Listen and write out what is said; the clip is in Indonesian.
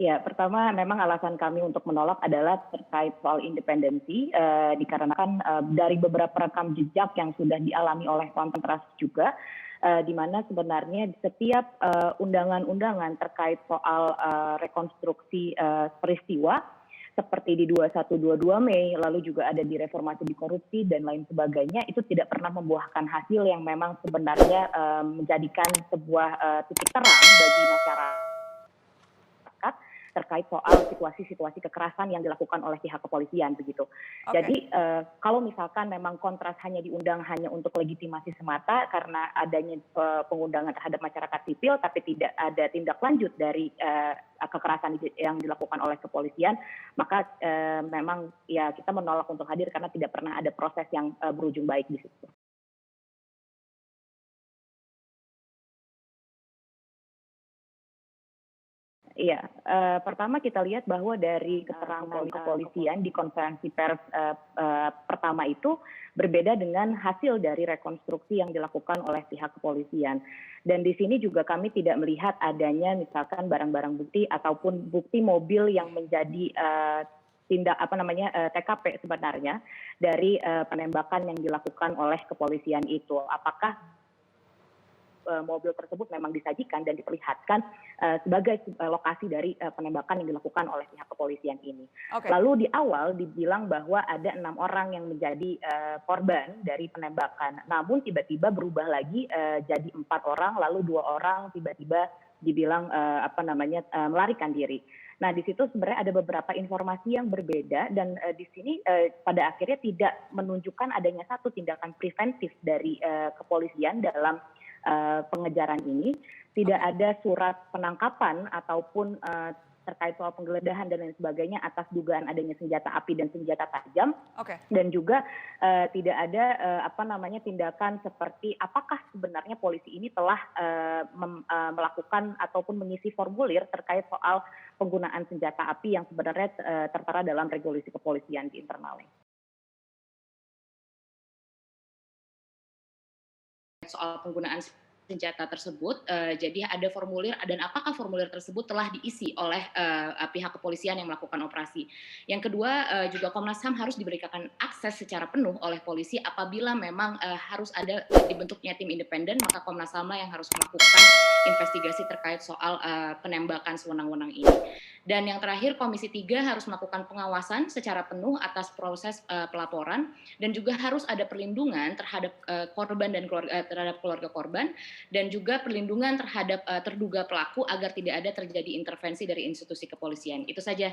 Ya, pertama memang alasan kami untuk menolak adalah terkait soal independensi, dikarenakan, dari beberapa rekam jejak yang sudah dialami oleh kontras juga, di mana sebenarnya setiap, undangan-undangan terkait soal, rekonstruksi, peristiwa, seperti di 2122 Mei, lalu juga ada di reformasi di korupsi dan lain sebagainya, itu tidak pernah membuahkan hasil yang memang sebenarnya, menjadikan sebuah, titik terang bagi masyarakat terkait soal situasi-situasi kekerasan yang dilakukan oleh pihak kepolisian begitu. Oke. Jadi kalau misalkan memang kontras hanya diundang hanya untuk legitimasi semata karena adanya pengundangan terhadap masyarakat sipil, tapi tidak ada tindak lanjut dari kekerasan yang dilakukan oleh kepolisian, maka memang ya kita menolak untuk hadir karena tidak pernah ada proses yang berujung baik di situ. Iya, pertama kita lihat bahwa dari keterangan kepolisian di konferensi pers, pertama itu berbeda dengan hasil dari rekonstruksi yang dilakukan oleh pihak kepolisian. Dan di sini juga kami tidak melihat adanya misalkan barang-barang bukti ataupun bukti mobil yang menjadi, tindak apa namanya, TKP sebenarnya dari, penembakan yang dilakukan oleh kepolisian itu. Apakah mobil tersebut memang disajikan dan diperlihatkan sebagai lokasi dari penembakan yang dilakukan oleh pihak kepolisian ini. Oke. Lalu di awal dibilang bahwa ada 6 orang yang menjadi korban dari penembakan, namun tiba-tiba berubah lagi jadi 4 orang, lalu 2 orang tiba-tiba dibilang apa namanya melarikan diri. Nah di situ sebenarnya ada beberapa informasi yang berbeda dan di sini pada akhirnya tidak menunjukkan adanya satu tindakan preventif dari kepolisian dalam pengejaran ini, tidak Oke. ada surat penangkapan ataupun terkait soal penggeledahan dan lain sebagainya atas dugaan adanya senjata api dan senjata tajam, Oke. dan juga tidak ada apa namanya tindakan seperti apakah sebenarnya polisi ini telah melakukan ataupun mengisi formulir terkait soal penggunaan senjata api yang sebenarnya tertera dalam regulasi kepolisian di internalnya. Soal penggunaan senjata tersebut, jadi ada formulir dan apakah formulir tersebut telah diisi oleh pihak kepolisian yang melakukan operasi. Yang kedua, juga Komnas HAM harus diberikan akses secara penuh oleh polisi apabila memang harus ada dibentuknya tim independen, maka Komnas HAM lah yang harus melakukan investigasi terkait soal penembakan sewenang-wenang ini. Dan yang terakhir, Komisi 3 harus melakukan pengawasan secara penuh atas proses pelaporan dan juga harus ada perlindungan terhadap korban dan terhadap keluarga korban dan juga perlindungan terhadap terduga pelaku agar tidak ada terjadi intervensi dari institusi kepolisian. Itu saja.